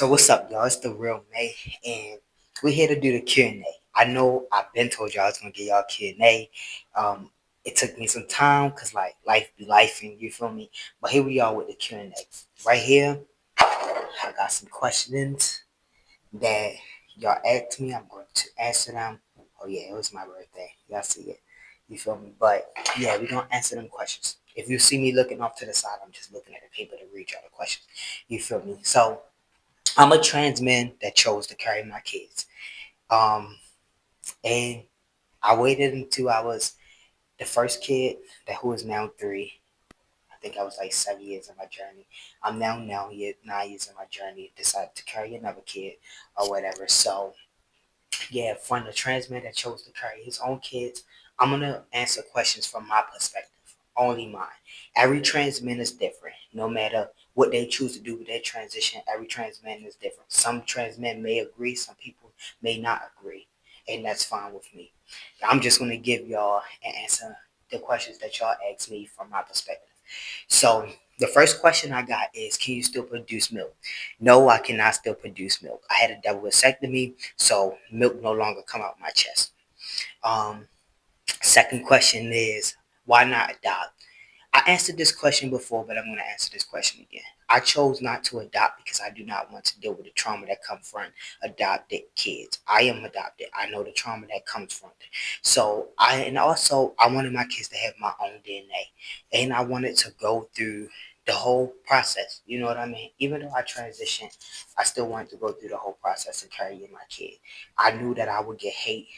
So what's up, y'all? It's the real May, and we're here to do the Q&A. I know I've been told y'all I was gonna get y'all Q&A. It took me some time because like life be life, and you feel me. But here we are with the Q&A. Right here, I got some questions that y'all asked me. I'm going to answer them. Oh yeah, it was my birthday. Y'all see it. You feel me? But yeah, we're gonna answer them questions. If you see me looking off to the side, I'm just looking at the paper to read y'all the questions. You feel me? So I'm a trans man that chose to carry my kids. Um, and I waited until I was the first kid that who is now 3. I think I was like 7 years in my journey. I'm now 9 years in my journey. Decided to carry another kid or whatever. So yeah, from the trans man that chose to carry his own kids, I'm gonna answer questions from my perspective, only mine. Every trans man is different, no matter what they choose to do with their transition. Every trans man is different. Some trans men may agree, some people may not agree, and that's fine with me. I'm just gonna give y'all and answer the questions that y'all asked me from my perspective. So the first question I got is, can you still produce milk? No, I cannot still produce milk. I had a double vasectomy, so milk no longer come out my chest. Um, Second question is, why not adopt? I answered this question before, but I'm going to answer this question again. I chose not to adopt because I do not want to deal with the trauma that comes from adopted kids. I am adopted. I know the trauma that comes from it. So I wanted my kids to have my own DNA, and I wanted to go through the whole process. You know what I mean? Even though I transitioned, I still wanted to go through the whole process of carrying my kid. I knew that I would get hate,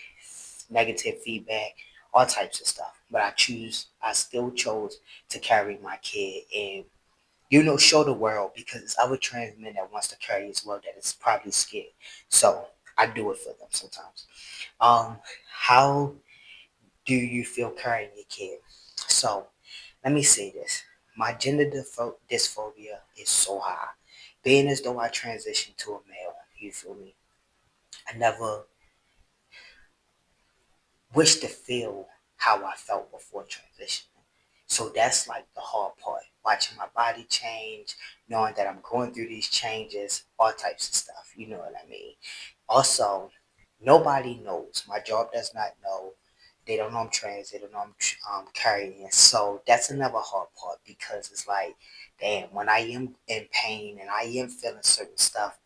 negative feedback, all types of stuff. But I still chose to carry my kid and, show the world because it's other trans men that wants to carry as well that is probably scared. So I do it for them sometimes. How do you feel carrying your kid? So let me say this. My dysphoria is so high. Being as though I transitioned to a male, you feel me? I never wish to feel how I felt before transitioning. So that's like the hard part. Watching my body change, knowing that I'm going through these changes, all types of stuff. You know what I mean? Also, nobody knows. My job does not know. They don't know I'm trans. They don't know I'm carrying. So that's another hard part because it's like, damn, when I am in pain and I am feeling certain stuff,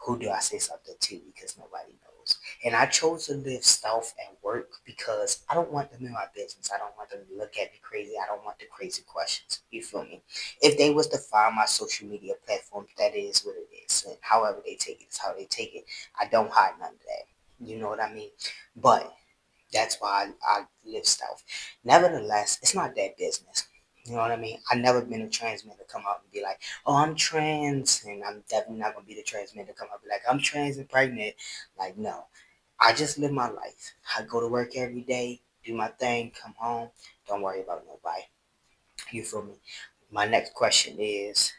who do I say something to because nobody knows. And I chose to live stealth at work because I don't want them in my business. I don't want them to look at me crazy. I don't want the crazy questions. You feel me? If they was to find my social media platforms, that is what it is. And however they take it is how they take it. I don't hide none of that. You know what I mean? But that's why I live stealth. Nevertheless, it's not that business. You know what I mean? I never been a trans man to come out and be like, oh, I'm trans. And I'm definitely not going to be the trans man to come out and be like, I'm trans and pregnant. Like, no. I just live my life. I go to work every day, do my thing, come home. Don't worry about nobody. You feel me? My next question is,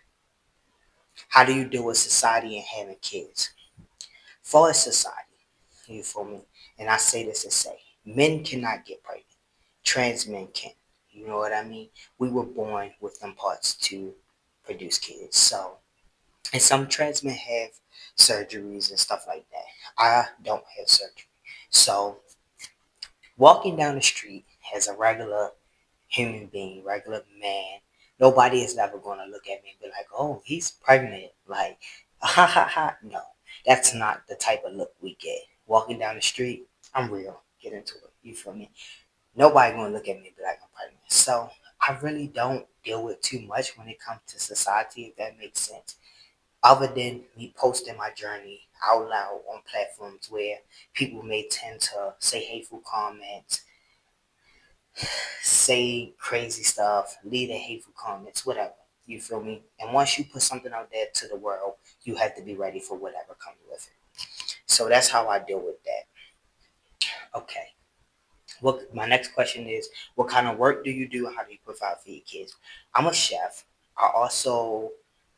how do you deal with society and having kids? For society, you feel me? And I say this to say, men cannot get pregnant. Trans men can. You know what I mean? We were born with them parts to produce kids. So, and some trans men have surgeries and stuff like that. I don't have surgery. So, walking down the street as a regular human being, regular man, nobody is ever going to look at me and be like, oh, he's pregnant. Like, ha ha ha. No, that's not the type of look we get. Walking down the street, I'm real. Get into it. You feel me? Nobody gonna look at me and be like, I'm pregnant. So I really don't deal with too much when it comes to society, if that makes sense. Other than me posting my journey out loud on platforms where people may tend to say hateful comments, say crazy stuff, leave the hateful comments, whatever. You feel me? And once you put something out there to the world, you have to be ready for whatever comes with it. So that's how I deal with that. Okay. My next question is, what kind of work do you do? How do you provide for your kids? I'm a chef. I also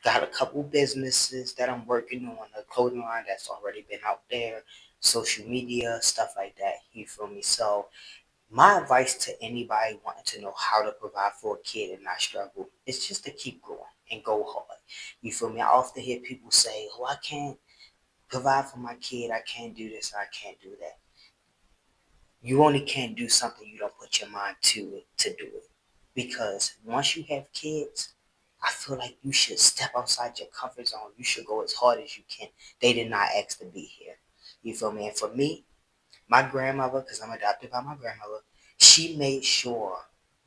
got a couple businesses that I'm working on, a clothing line that's already been out there, social media, stuff like that. You feel me? So my advice to anybody wanting to know how to provide for a kid and not struggle is just to keep going and go hard. You feel me? I often hear people say, "Oh, I can't provide for my kid. I can't do this. I can't do that." You only can't do something you don't put your mind to it to do it. Because once you have kids, I feel like you should step outside your comfort zone. You should go as hard as you can. They did not ask to be here. You feel me? And for me, my grandmother, because I'm adopted by my grandmother, she made sure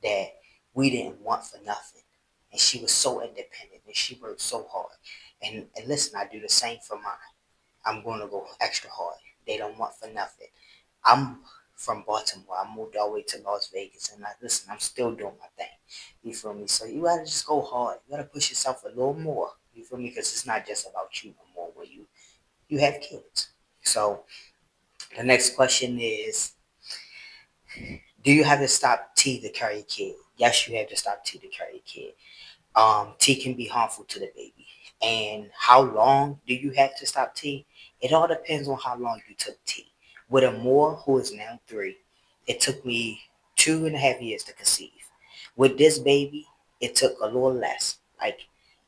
that we didn't want for nothing. And she was so independent and she worked so hard. And listen, I do the same for mine. I'm going to go extra hard. They don't want for nothing. I'm from Baltimore. I moved all the way to Las Vegas. And listen, I'm still doing my thing. You feel me? So you got to just go hard. You got to push yourself a little more. You feel me? Because it's not just about you no more when you have kids. So the next question is, do you have to stop tea to carry a kid? Yes, you have to stop tea to carry a kid. Tea can be harmful to the baby. And how long do you have to stop tea? It all depends on how long you took tea. With Amore, who is now 3, it took me 2.5 years to conceive. With this baby, it took a little less, like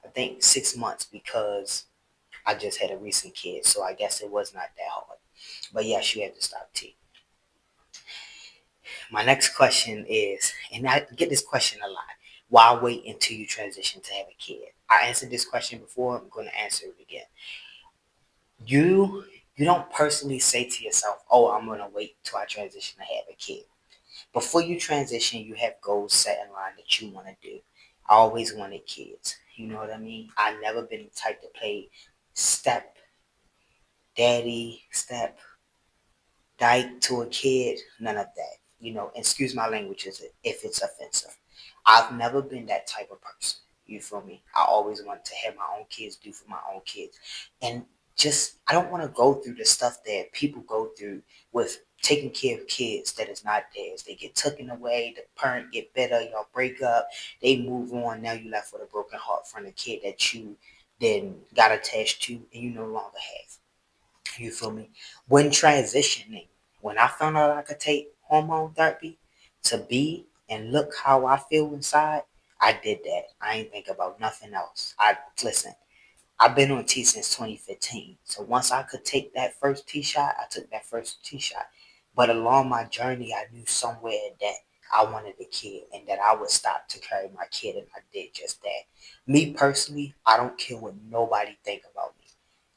I think 6 months, because I just had a recent kid, so I guess it was not that hard. But yes, you have to stop tea. My next question is, and I get this question a lot, why wait until you transition to have a kid? I answered this question before, I'm going to answer it again. You don't personally say to yourself, oh, I'm going to wait till I transition to have a kid. Before you transition, you have goals set in line that you want to do. I always wanted kids. You know what I mean? I've never been the type to play step daddy, step dyke to a kid, none of that. Excuse my language if it's offensive. I've never been that type of person. You feel me? I always wanted to have my own kids, do for my own kids. And just, I don't want to go through the stuff that people go through with taking care of kids that is not theirs. They get taken away, the parent get bitter, y'all break up, they move on, now you left with a broken heart from a kid that you then got attached to and you no longer have. You feel me? When transitioning, when I found out I could take hormone therapy to be and look how I feel inside, I did that. I ain't think about nothing else. Listen, I've been on T since 2015. So once I could take that first T shot, I took that first T shot. But along my journey, I knew somewhere that I wanted a kid and that I would stop to carry my kid, and I did just that. Me personally, I don't care what nobody think about me.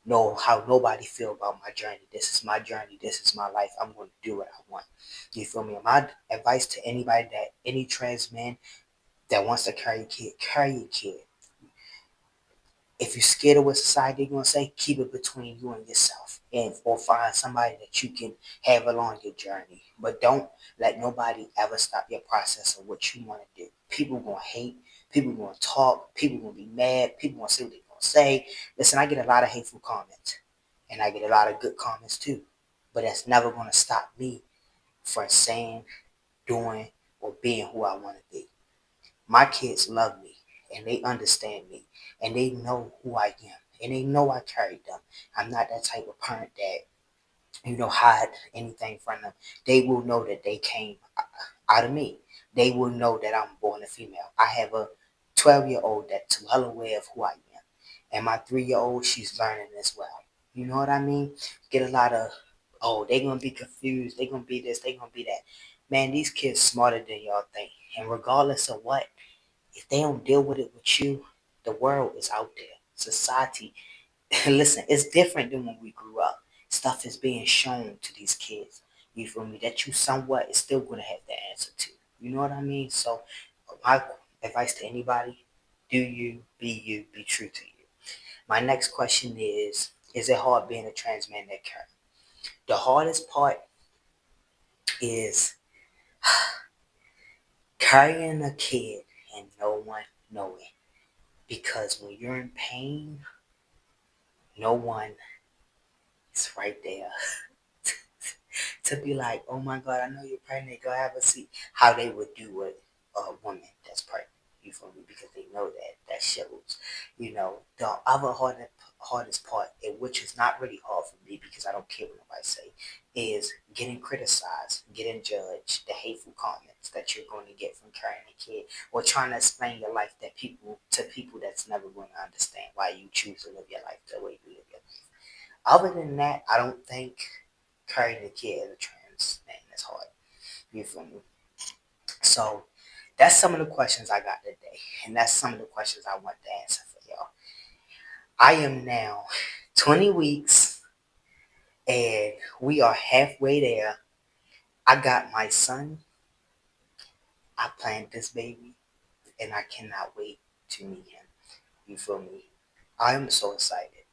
Know how nobody feel about my journey. This is my journey. This is my life. I'm going to do what I want. You feel me? My advice to anybody, that any trans man that wants to carry a kid, carry a kid. If you're scared of what society gonna say, keep it between you and yourself, and or find somebody that you can have along your journey. But don't let nobody ever stop your process of what you want to do. People gonna hate. People gonna talk. People gonna be mad. People gonna say what they gonna say. Listen, I get a lot of hateful comments, and I get a lot of good comments too. But that's never gonna stop me from saying, doing, or being who I want to be. My kids love me and they understand me and they know who I am and they know I carry them. I'm not that type of parent that, hide anything from them. They will know that they came out of me. They will know that I'm born a female. I have a 12-year-old that's well aware of who I am. And my 3-year-old, she's learning as well. You know what I mean? Get a lot of, oh, they going to be confused. They going to be this. They going to be that. Man, these kids smarter than y'all think. And regardless of what, if they don't deal with it with you, the world is out there. Society, listen, it's different than when we grew up. Stuff is being shown to these kids. You feel me? That you somewhat is still going to have the answer to. You know what I mean? So, my advice to anybody, do you, be true to you. My next question is it hard being a trans man that carry? The hardest part is carrying a kid and no one knowing. Because when you're in pain, no one is right there to be like, oh my God, I know you're pregnant, go have a seat. How they would do with a woman that's pregnant. You feel me? Because they know that shows. The other hardest part, which is not really hard for me because I don't care what nobody say, is getting criticized, getting judged, the hateful comments that you're going to get from carrying a kid, or trying to explain your life to people that's never going to understand why you choose to live your life the way you live your life. Other than that, I don't think carrying a kid as a trans man is hard. You feel me? So that's some of the questions I got today, and that's some of the questions I want to answer for y'all. I am now 20 weeks, and we are halfway there. I got my son. I planned this baby, and I cannot wait to meet him. You feel me? I am so excited.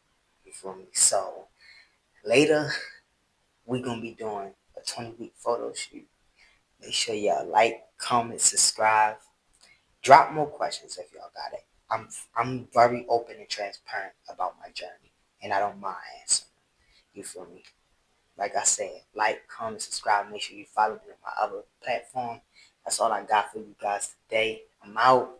You feel me? So later, we're going to be doing a 20-week photo shoot. Make sure y'all like, comment, subscribe. Drop more questions if y'all got it. I'm very open and transparent about my journey, and I don't mind answering. You feel me? Like I said, like, comment, subscribe. Make sure you follow me on my other platform. That's all I got for you guys today. I'm out.